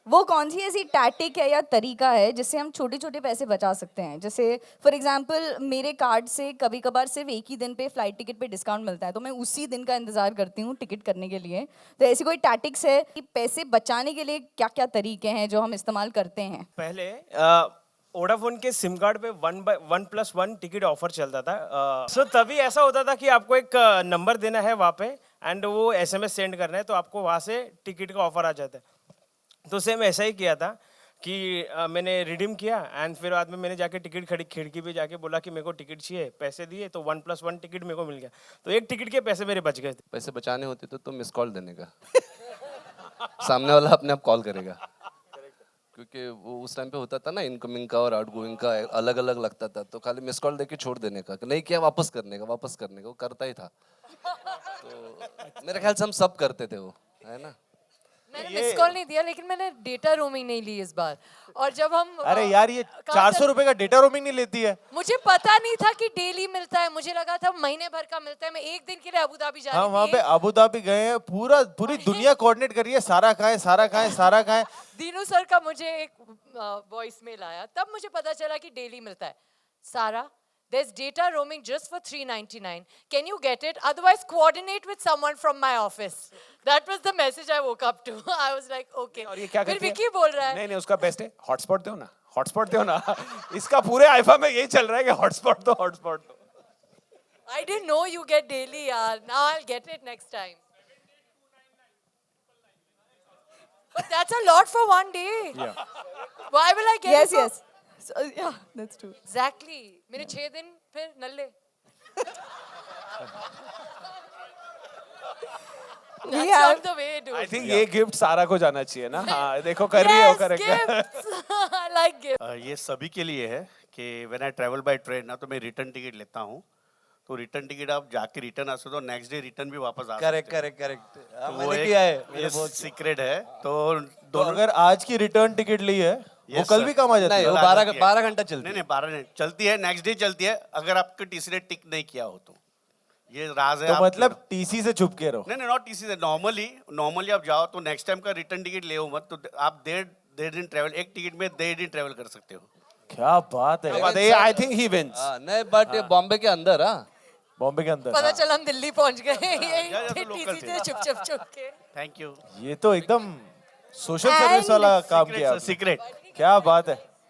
वो कौन सी ऐसी टैक्टिक है या तरीका है जिससे हम छोटे छोटे पैसे बचा सकते हैं? जैसे फॉर एग्जांपल मेरे कार्ड से कभी कभार सिर्फ एक ही दिन पे फ्लाइट टिकट पे डिस्काउंट मिलता है, तो मैं उसी दिन का इंतजार करती हूँ टिकट करने के लिए। तो ऐसी कोई टैक्टिक्स है कि पैसे बचाने के लिए क्या क्या तरीके हैं जो हम इस्तेमाल करते हैं? पहले वोडाफोन के सिम कार्ड पे 1+1 टिकट ऑफर चलता था। सो तभी ऐसा होता था कि आपको एक नंबर देना है वहाँ पे एंड वो एसएमएस सेंड करना है, तो आपको वहाँ से टिकट का ऑफर आ जाता है। तो सेम ऐसा ही किया था कि मैंने रिडीम किया एंड फिर बाद में मैंने जाके टिकट खिड़की पे जाके बोला कि मेरे को टिकट चाहिए, पैसे दिए तो 1+1 टिकट मेरे को मिल गया। तो एक टिकट के पैसे मेरे बच गए थे। पैसे बचाने होते तो मिस कॉल देने का सामने वाला अपने आप कॉल करेगा, क्योंकि वो उस टाइम पे होता था ना, इनकमिंग का और आउटगोइंग का अलग अलग लगता था, तो खाली मिस कॉल देके छोड़ देने का, नहीं किया वापस करने का वो करता ही था। तो मेरे ख्याल से हम सब करते थे वो, है ना। मैंने मिस कॉल नहीं दिया, लेकिन मैंने डेटा रोमिंग नहीं ली इस बार। और जब हम अरे यार ये 400 रुपए का डेटा रोमिंग नहीं लेती है। मुझे पता नहीं था कि डेली मिलता है, मुझे लगा था महीने भर का मिलता है। मैं एक दिन के लिए अबू धाबी जा रही हम थी। वहाँ पे अबू धाबी गए हैं, पूरी दुनिया कोऑर्डिनेट कर रही है, सारा खाएं। दीनू सर का मुझे एक वॉइस मेल आया, तब मुझे पता चला कि डेली मिलता है। सारा, there's data roaming just for $3.99. Can you get it? Otherwise, coordinate with someone from my office. That was the message I woke up to. I was like, okay. और ये क्या फिर कहती है? विकी बोल रहा है, नहीं उसका बेस्ट है हॉटस्पॉट दो ना, हॉटस्पॉट दो ना। इसका पूरे आईफा में यही चल रहा है कि हॉटस्पॉट दो। I didn't know you get daily, yaar. Now I'll get it next time. But that's a lot for one day. Yeah. Why will I get Yes, it? yes. So, yeah, that's true. Exactly. मेरे 6 दिन फिर नल्ले. That's have- not the way, dude. I think ये gift सारा को जाना चाहिए ना। हाँ देखो कर रही है वो Yes, correct. gifts. I like gifts. ये सभी के लिए है कि when I travel by train ना, तो मैं रिटर्न टिकट लेता हूँ। तो रिटर्न टिकट आप जाके रिटर्न आ सकते हो, नेक्स्ट डे रिटर्न भी वापस आ करेक्ट सकते हो। तो वो मैंने किया है। ये सीक्रेट है। तो तो दोनों अगर आज की रिटर्न टिकट ली है वो Yes, कल sir. भी काम आ जाती नहीं, है। वो आ 12 जाती है। 12 घंटा चलती नहीं 12 नहीं चलती है, नेक्स्ट डे चलती है अगर आपके टीसी ने टिक नहीं किया हो तो। ये राज है। तो आप- मतलब टीसी से छुप के रहो। नहीं नॉट टीसी से, नॉर्मली आप जाओ तो नेक्स्ट टाइम का रिटर्न टिकट ले मत, तो आप देर दिन ट्रैवल, एक टिकट में देर दिन ट्रैवल कर सकते हो। क्या बात है। I think he wins. नहीं, बट बॉम्बे के अंदर, हाँ बॉम्बे के अंदर। पता चला हम दिल्ली पहुंच गए। या तो यही local टीसी थे। से छुप के। Thank you. ये तो एकदम सोशल सर्विस वाला काम किया आपने। सीक्रेट। क्या बात है।